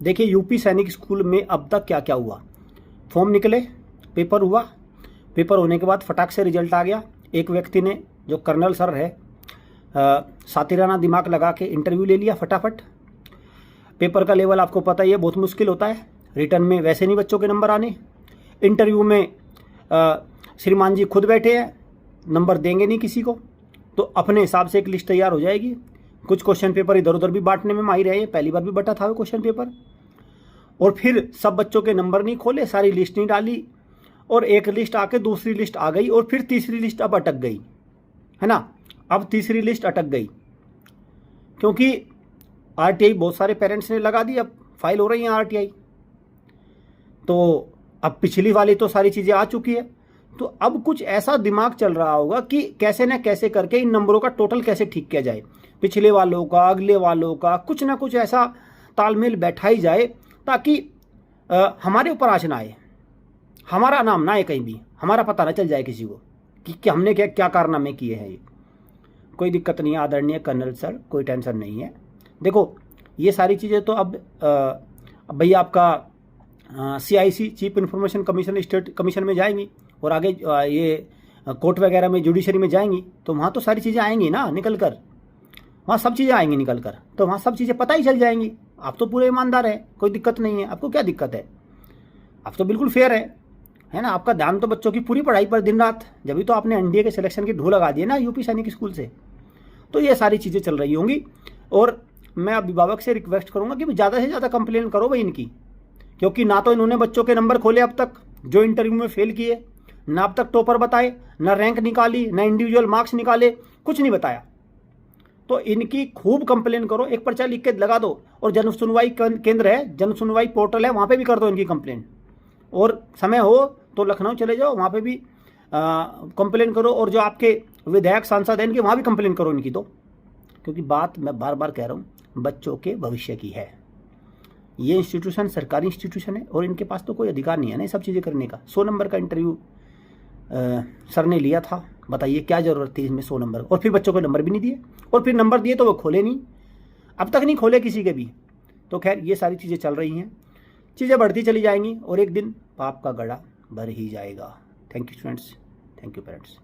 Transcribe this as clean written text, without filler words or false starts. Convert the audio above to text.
देखिए यूपी सैनिक स्कूल में अब तक क्या क्या हुआ। फॉर्म निकले, पेपर हुआ, पेपर होने के बाद फटाक से रिजल्ट आ गया। एक व्यक्ति ने, जो कर्नल सर है, सातिराना दिमाग लगा के इंटरव्यू ले लिया फटाफट। पेपर का लेवल आपको पता ही है, बहुत मुश्किल होता है। रिटर्न में वैसे नहीं बच्चों के नंबर आने, इंटरव्यू में श्रीमान जी खुद बैठे हैं, नंबर देंगे नहीं किसी को, तो अपने हिसाब से एक लिस्ट तैयार हो जाएगी। कुछ क्वेश्चन पेपर इधर उधर भी बांटने में माहिर है, पहली बार भी बटा था वो क्वेश्चन पेपर। और फिर सब बच्चों के नंबर नहीं खोले, सारी लिस्ट नहीं डाली, और एक लिस्ट आके दूसरी लिस्ट आ गई, और फिर तीसरी लिस्ट अब अटक गई, है ना। अब तीसरी लिस्ट अटक गई क्योंकि आरटीआई बहुत सारे पेरेंट्स ने लगा दी, अब फाइल हो रही है आरटीआई। तो अब पिछली वाली तो सारी चीज़ें आ चुकी है, तो अब कुछ ऐसा दिमाग चल रहा होगा कि कैसे न कैसे करके इन नंबरों का टोटल कैसे ठीक किया जाए, पिछले वालों का, अगले वालों का, कुछ ना कुछ ऐसा तालमेल बैठाई जाए ताकि हमारे ऊपर आँच ना आए, हमारा नाम ना आए कहीं भी, हमारा पता ना चल जाए किसी को कि हमने क्या क्या कारनामे किए हैं। ये कोई दिक्कत नहीं है आदरणीय कर्नल सर, कोई टेंशन नहीं है। देखो ये सारी चीज़ें तो अब भैया आपका CIC chief information commission state commission में जाएंगी, और आगे ये कोर्ट वगैरह में, जुडिशरी में जाएंगी, तो वहाँ तो सारी चीज़ें आएंगी ना निकल कर, वहाँ सब चीज़ें आएंगी निकल कर, तो वहाँ सब चीज़ें पता ही चल जाएंगी। आप तो पूरे ईमानदार हैं, कोई दिक्कत नहीं है, आपको क्या दिक्कत है, आप तो बिल्कुल फेयर है ना। आपका ध्यान तो बच्चों की पूरी पढ़ाई पर दिन रात, जब तो आपने NDA के सिलेक्शन की ढूंढ लगा दी है ना यूपी सैनिक स्कूल से। तो ये सारी चीज़ें चल रही होंगी, और मैं अभिभावक से रिक्वेस्ट करूँगा कि ज़्यादा से ज़्यादा कंप्लेन करो भाई इनकी, क्योंकि ना तो इन्होंने बच्चों के नंबर खोले अब तक जो इंटरव्यू में फेल किए, ना अब तक टॉपर बताए, ना रैंक निकाली, ना इंडिविजुअल मार्क्स निकाले, कुछ नहीं बताया। तो इनकी खूब कंप्लेन करो, एक पर्चा लिख के लगा दो, और जन सुनवाई केंद्र है, जन सुनवाई पोर्टल है, वहाँ पे भी कर दो इनकी कंप्लेन। और समय हो तो लखनऊ चले जाओ, वहाँ पे भी कंप्लेन करो, और जो आपके विधायक सांसद हैं इनके वहाँ भी कंप्लेन करो इनकी। तो क्योंकि बात मैं बार बार कह रहा हूँ, बच्चों के भविष्य की है। ये इंस्टीट्यूशन सरकारी इंस्टीट्यूशन है, और इनके पास तो कोई अधिकार नहीं है ना ये सब चीज़ें करने का। 100 नंबर का इंटरव्यू सर ने लिया था, बताइए क्या ज़रूरत थी इसमें 100 नंबर, और फिर बच्चों को नंबर भी नहीं दिए, और फिर नंबर दिए तो वो खोले नहीं, अब तक नहीं खोले किसी के भी। तो खैर ये सारी चीज़ें चल रही हैं, चीज़ें बढ़ती चली जाएंगी, और एक दिन पाप का गड़ा भर ही जाएगा। Thank you students, thank you parents.